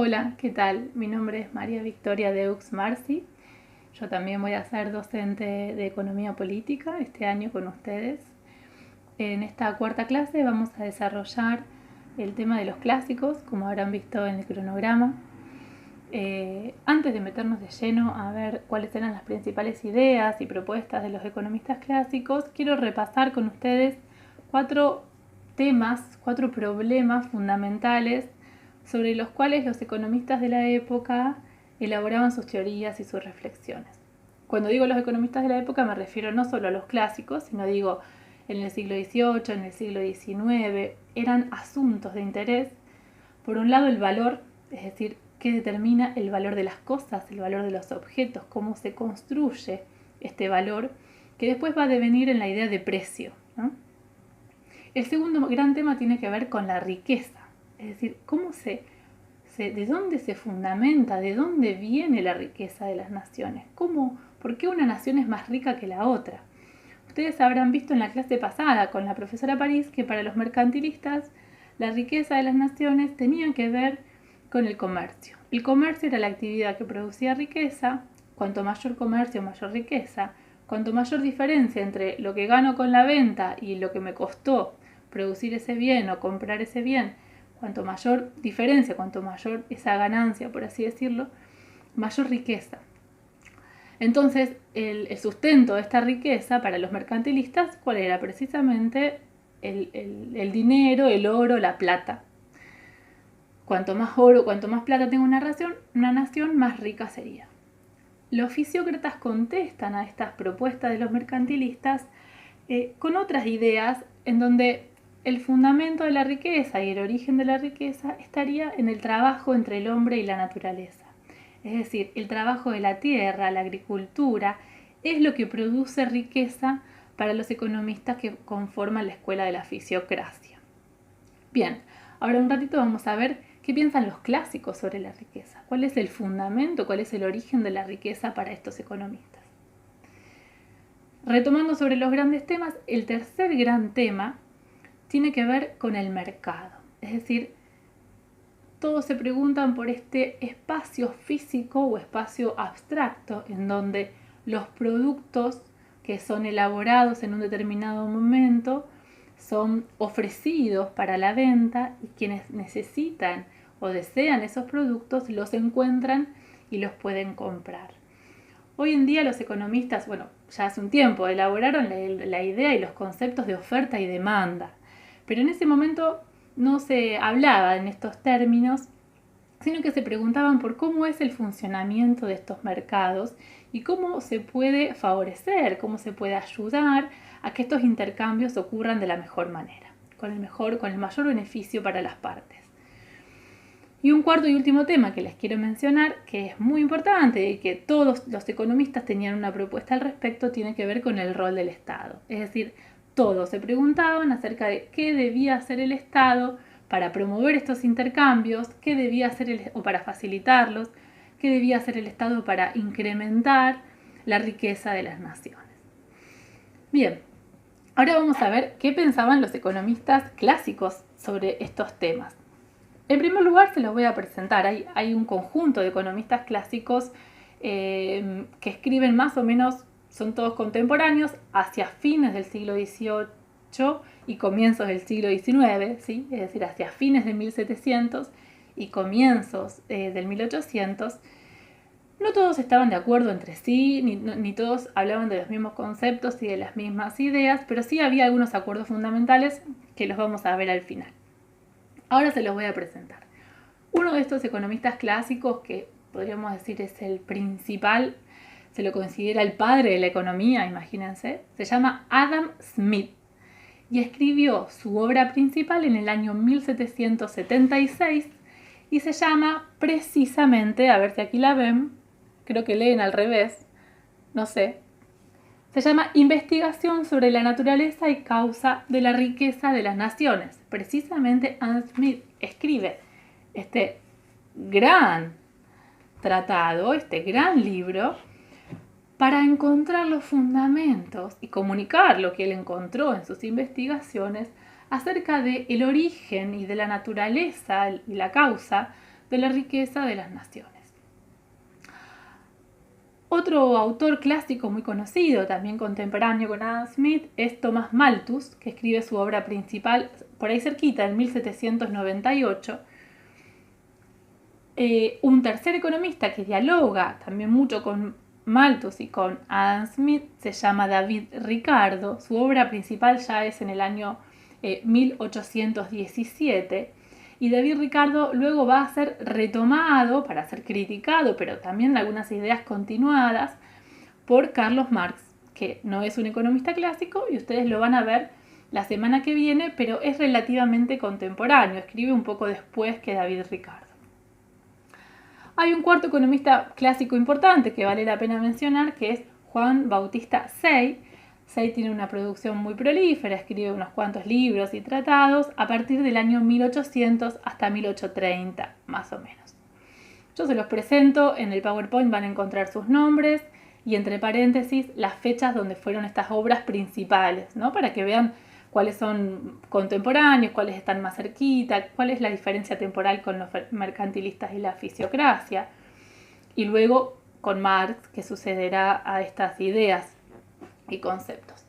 Hola, ¿qué tal? Mi nombre es María Victoria Deux Marci. Yo también voy a ser docente de Economía Política este año con ustedes. En esta cuarta clase vamos a desarrollar el tema de los clásicos, como habrán visto en el cronograma. Antes de meternos de lleno a ver cuáles eran las principales ideas y propuestas de los economistas clásicos, quiero repasar con ustedes cuatro problemas fundamentales sobre los cuales los economistas de la época elaboraban sus teorías y sus reflexiones. Cuando digo los economistas de la época me refiero no solo a los clásicos, sino digo en el siglo XVIII, en el siglo XIX, eran asuntos de interés. Por un lado el valor, es decir, qué determina el valor de las cosas, el valor de los objetos, cómo se construye este valor, que después va a devenir en la idea de precio, ¿no? El segundo gran tema tiene que ver con la riqueza, es decir, de dónde se fundamenta, de dónde viene la riqueza de las naciones, por qué una nación es más rica que la otra. Ustedes habrán visto en la clase pasada con la profesora París que para los mercantilistas la riqueza de las naciones tenía que ver con el comercio. El comercio era la actividad que producía riqueza. Cuanto mayor comercio, mayor riqueza. Cuanto mayor diferencia entre lo que gano con la venta y lo que me costó producir ese bien o comprar ese bien, cuanto mayor diferencia, cuanto mayor esa ganancia, por así decirlo, mayor riqueza. Entonces, el sustento de esta riqueza para los mercantilistas, ¿cuál era? Precisamente el dinero, el oro, la plata. Cuanto más oro, cuanto más plata tenga una nación, más rica sería. Los fisiócratas contestan a estas propuestas de los mercantilistas con otras ideas en donde el fundamento de la riqueza y el origen de la riqueza estaría en el trabajo entre el hombre y la naturaleza. Es decir, el trabajo de la tierra, la agricultura, es lo que produce riqueza para los economistas que conforman la escuela de la fisiocracia. Bien, ahora un ratito vamos a ver qué piensan los clásicos sobre la riqueza. ¿Cuál es el fundamento, cuál es el origen de la riqueza para estos economistas? Retomando sobre los grandes temas, el tercer gran tema tiene que ver con el mercado. Es decir, todos se preguntan por este espacio físico o espacio abstracto en donde los productos que son elaborados en un determinado momento son ofrecidos para la venta y quienes necesitan o desean esos productos los encuentran y los pueden comprar. Hoy en día los economistas, ya hace un tiempo elaboraron la idea y los conceptos de oferta y demanda, pero en ese momento no se hablaba en estos términos, sino que se preguntaban por cómo es el funcionamiento de estos mercados y cómo se puede favorecer, cómo se puede ayudar a que estos intercambios ocurran de la mejor manera, con el mayor beneficio para las partes. Y un cuarto y último tema que les quiero mencionar, que es muy importante y que todos los economistas tenían una propuesta al respecto, tiene que ver con el rol del Estado. Es decir, todos se preguntaban acerca de qué debía hacer el Estado para promover estos intercambios, qué debía hacer o para facilitarlos, qué debía hacer el Estado para incrementar la riqueza de las naciones. Bien, ahora vamos a ver qué pensaban los economistas clásicos sobre estos temas. En primer lugar, se los voy a presentar. Hay un conjunto de economistas clásicos que escriben más o menos, son todos contemporáneos, hacia fines del siglo XVIII y comienzos del siglo XIX, ¿sí? Es decir, hacia fines de 1700 y comienzos del 1800. No todos estaban de acuerdo entre sí, ni todos hablaban de los mismos conceptos y de las mismas ideas, pero sí había algunos acuerdos fundamentales que los vamos a ver al final. Ahora se los voy a presentar. Uno de estos economistas clásicos, que podríamos decir es el principal, se lo considera el padre de la economía, imagínense, se llama Adam Smith y escribió su obra principal en el año 1776 y se llama precisamente, a ver si aquí la ven, creo que leen al revés, no sé, se llama Investigación sobre la naturaleza y causa de la riqueza de las naciones. Precisamente Adam Smith escribe este gran tratado, este gran libro, para encontrar los fundamentos y comunicar lo que él encontró en sus investigaciones acerca del origen y de la naturaleza y la causa de la riqueza de las naciones. Otro autor clásico muy conocido, también contemporáneo con Adam Smith, es Thomas Malthus, que escribe su obra principal por ahí cerquita, en 1798. Un tercer economista que dialoga también mucho con Malthus y con Adam Smith se llama David Ricardo. Su obra principal ya es en el año 1817. Y David Ricardo luego va a ser retomado para ser criticado, pero también algunas ideas continuadas por Carlos Marx, que no es un economista clásico y ustedes lo van a ver la semana que viene, pero es relativamente contemporáneo, escribe un poco después que David Ricardo. Hay un cuarto economista clásico importante que vale la pena mencionar, que es Juan Bautista Say. Say tiene una producción muy prolífera, escribe unos cuantos libros y tratados a partir del año 1800 hasta 1830, más o menos. Yo se los presento, en el PowerPoint van a encontrar sus nombres y entre paréntesis las fechas donde fueron estas obras principales, ¿no? Para que vean cuáles son contemporáneos, cuáles están más cerquita, cuál es la diferencia temporal con los mercantilistas y la fisiocracia. Y luego con Marx, que sucederá a estas ideas y conceptos.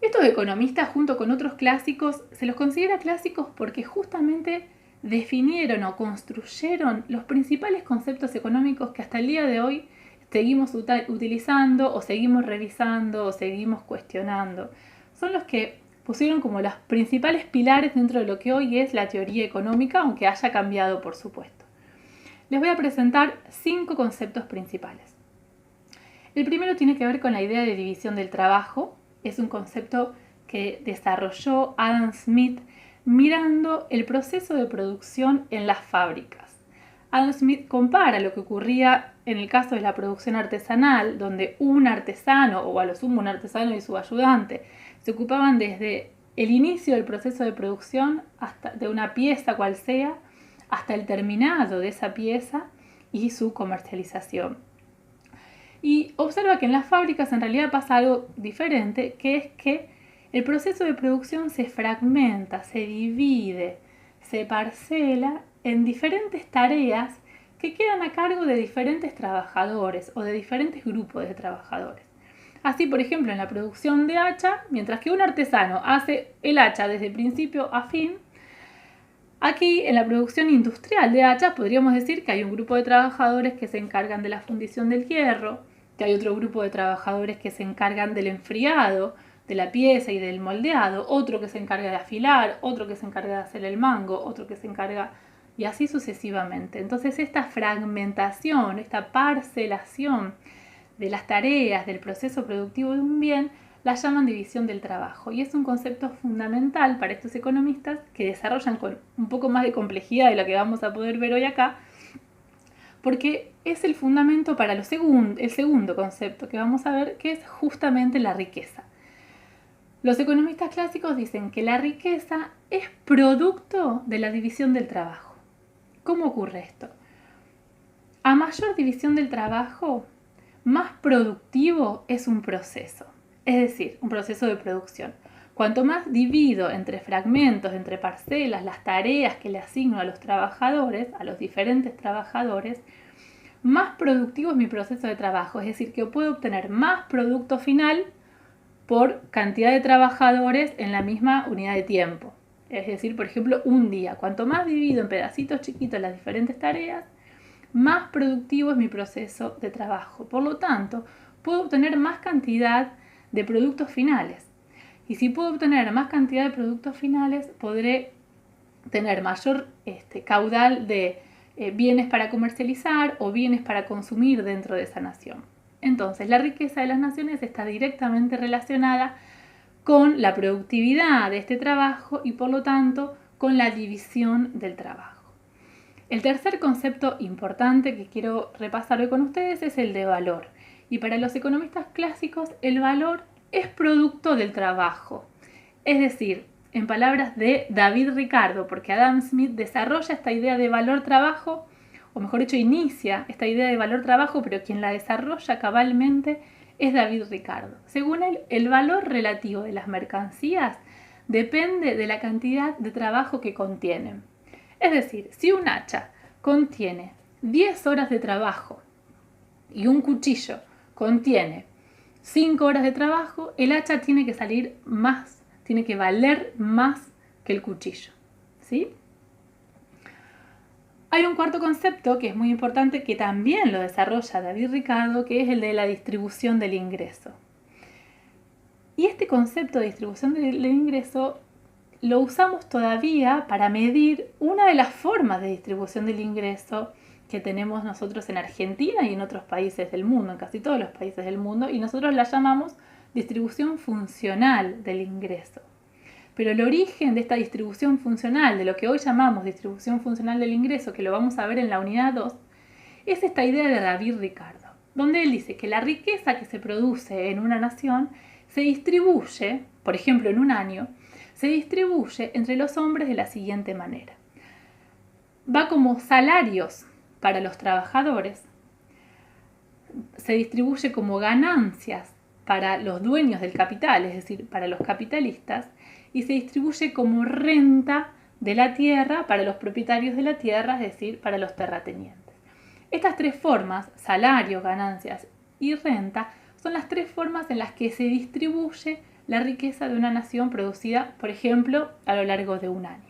Estos economistas, junto con otros clásicos, se los considera clásicos porque justamente definieron o construyeron los principales conceptos económicos que hasta el día de hoy seguimos utilizando o seguimos revisando o seguimos cuestionando. Son los que pusieron como los principales pilares dentro de lo que hoy es la teoría económica, aunque haya cambiado, por supuesto. Les voy a presentar 5 conceptos principales. El primero tiene que ver con la idea de división del trabajo. Es un concepto que desarrolló Adam Smith mirando el proceso de producción en las fábricas. Adam Smith compara lo que ocurría en el caso de la producción artesanal, donde un artesano, o a lo sumo un artesano y su ayudante, se ocupaban desde el inicio del proceso de producción hasta de una pieza cual sea, hasta el terminado de esa pieza y su comercialización. Y observa que en las fábricas en realidad pasa algo diferente, que es que el proceso de producción se fragmenta, se divide, se parcela en diferentes tareas que quedan a cargo de diferentes trabajadores o de diferentes grupos de trabajadores. Así, por ejemplo, en la producción de hacha, mientras que un artesano hace el hacha desde principio a fin, aquí en la producción industrial de hachas podríamos decir que hay un grupo de trabajadores que se encargan de la fundición del hierro, que hay otro grupo de trabajadores que se encargan del enfriado de la pieza y del moldeado, otro que se encarga de afilar, otro que se encarga de hacer el mango, otro que se encarga, y así sucesivamente. Entonces esta fragmentación, esta parcelación de las tareas, del proceso productivo de un bien, la llaman división del trabajo. Y es un concepto fundamental para estos economistas que desarrollan con un poco más de complejidad de la que vamos a poder ver hoy acá, porque es el fundamento para el segundo concepto que vamos a ver, que es justamente la riqueza. Los economistas clásicos dicen que la riqueza es producto de la división del trabajo. ¿Cómo ocurre esto? A mayor división del trabajo, más productivo es un proceso, es decir, un proceso de producción. Cuanto más divido entre fragmentos, entre parcelas, las tareas que le asigno a los trabajadores, a los diferentes trabajadores, más productivo es mi proceso de trabajo, es decir, que puedo obtener más producto final por cantidad de trabajadores en la misma unidad de tiempo. Es decir, por ejemplo, un día. Cuanto más divido en pedacitos chiquitos las diferentes tareas, más productivo es mi proceso de trabajo. Por lo tanto, puedo obtener más cantidad de productos finales. Y si puedo obtener más cantidad de productos finales, podré tener mayor caudal de bienes para comercializar o bienes para consumir dentro de esa nación. Entonces, la riqueza de las naciones está directamente relacionada con la productividad de este trabajo y, por lo tanto, con la división del trabajo. El tercer concepto importante que quiero repasar hoy con ustedes es el de valor. Y para los economistas clásicos, el valor es producto del trabajo. Es decir, en palabras de David Ricardo, porque Adam Smith desarrolla esta idea de valor-trabajo, o mejor dicho, inicia esta idea de valor-trabajo, pero quien la desarrolla cabalmente es David Ricardo. Según él, el valor relativo de las mercancías depende de la cantidad de trabajo que contienen. Es decir, si un hacha contiene 10 horas de trabajo y un cuchillo contiene 5 horas de trabajo, el hacha tiene que salir más, tiene que valer más que el cuchillo, ¿sí? Hay un cuarto concepto que es muy importante, que también lo desarrolla David Ricardo, que es el de la distribución del ingreso. Y este concepto de distribución del ingreso lo usamos todavía para medir una de las formas de distribución del ingreso que tenemos nosotros en Argentina y en otros países del mundo, en casi todos los países del mundo, y nosotros la llamamos distribución funcional del ingreso. Pero el origen de esta distribución funcional, de lo que hoy llamamos distribución funcional del ingreso, que lo vamos a ver en la unidad 2, es esta idea de David Ricardo, donde él dice que la riqueza que se produce en una nación se distribuye, por ejemplo en un año, se distribuye entre los hombres de la siguiente manera. Va como salarios para los trabajadores, se distribuye como ganancias para los dueños del capital, es decir, para los capitalistas, y se distribuye como renta de la tierra para los propietarios de la tierra, es decir, para los terratenientes. Estas tres formas, salario, ganancias y renta, son las tres formas en las que se distribuye la riqueza de una nación producida, por ejemplo, a lo largo de un año.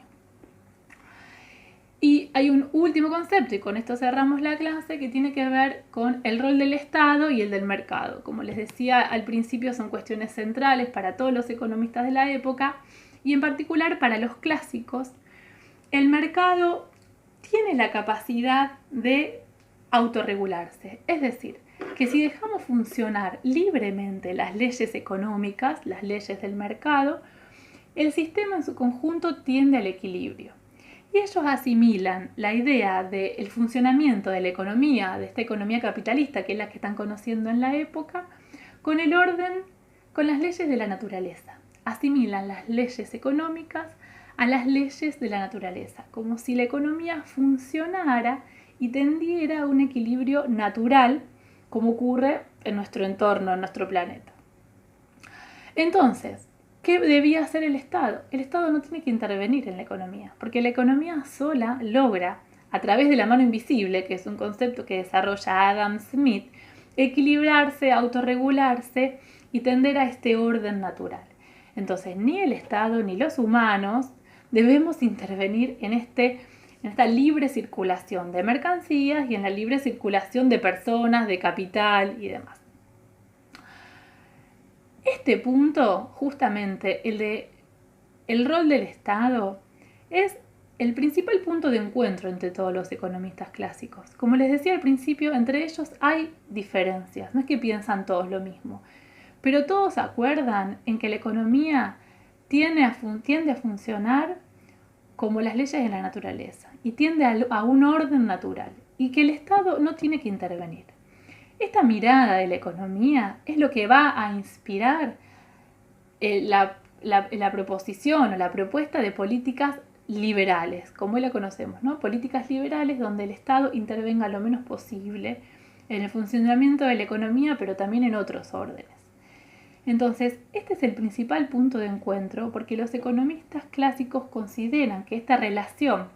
Y hay un último concepto, y con esto cerramos la clase, que tiene que ver con el rol del Estado y el del mercado. Como les decía al principio, son cuestiones centrales para todos los economistas de la época, y en particular para los clásicos. El mercado tiene la capacidad de autorregularse, es decir, que si dejamos funcionar libremente las leyes económicas, las leyes del mercado, el sistema en su conjunto tiende al equilibrio. Y ellos asimilan la idea del funcionamiento de la economía, de esta economía capitalista, que es la que están conociendo en la época, con el orden, con las leyes de la naturaleza. Asimilan las leyes económicas a las leyes de la naturaleza, como si la economía funcionara y tendiera a un equilibrio natural, como ocurre en nuestro entorno, en nuestro planeta. Entonces, ¿qué debía hacer el Estado? El Estado no tiene que intervenir en la economía, porque la economía sola logra, a través de la mano invisible, que es un concepto que desarrolla Adam Smith, equilibrarse, autorregularse y tender a este orden natural. Entonces, ni el Estado ni los humanos debemos intervenir en esta libre circulación de mercancías y en la libre circulación de personas, de capital y demás. Este punto, justamente, el rol del Estado, es el principal punto de encuentro entre todos los economistas clásicos. Como les decía al principio, entre ellos hay diferencias, no es que piensan todos lo mismo, pero todos acuerdan en que la economía tiende a funcionar como las leyes de la naturaleza y tiende a un orden natural y que el Estado no tiene que intervenir. Esta mirada de la economía es lo que va a inspirar la proposición o la propuesta de políticas liberales, como hoy la conocemos, ¿no? Políticas liberales donde el Estado intervenga lo menos posible en el funcionamiento de la economía, pero también en otros órdenes. Entonces, este es el principal punto de encuentro porque los economistas clásicos consideran que esta relación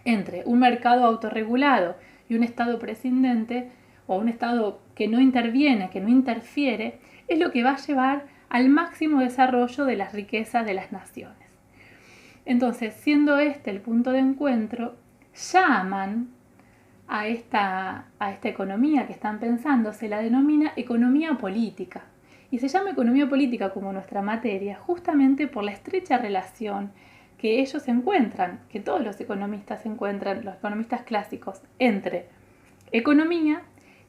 entre un mercado autorregulado y un Estado prescindente o un Estado que no interviene, que no interfiere, es lo que va a llevar al máximo desarrollo de las riquezas de las naciones. Entonces, siendo este el punto de encuentro, llaman a esta economía que están pensando, se la denomina economía política. Y se llama economía política como nuestra materia justamente por la estrecha relación que ellos encuentran, que todos los economistas encuentran, los economistas clásicos, entre economía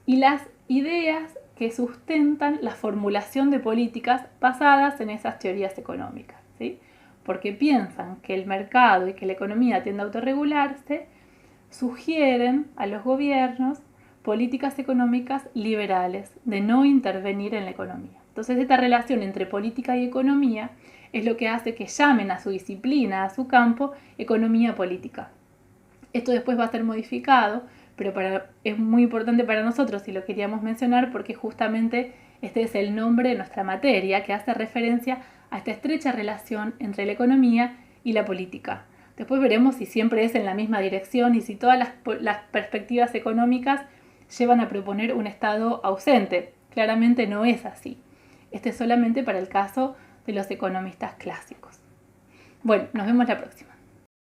y las ideas que sustentan la formulación de políticas basadas en esas teorías económicas, ¿sí? Porque piensan que el mercado y que la economía tiende a autorregularse, sugieren a los gobiernos políticas económicas liberales, de no intervenir en la economía. Entonces, esta relación entre política y economía es lo que hace que llamen a su disciplina, a su campo, economía política. Esto después va a ser modificado, pero es muy importante para nosotros y lo queríamos mencionar porque justamente este es el nombre de nuestra materia que hace referencia a esta estrecha relación entre la economía y la política, Después veremos si siempre es en la misma dirección y si todas las perspectivas económicas llevan a proponer un Estado ausente. Claramente no es así. Este es solamente para el caso de los economistas clásicos. Bueno, nos vemos la próxima.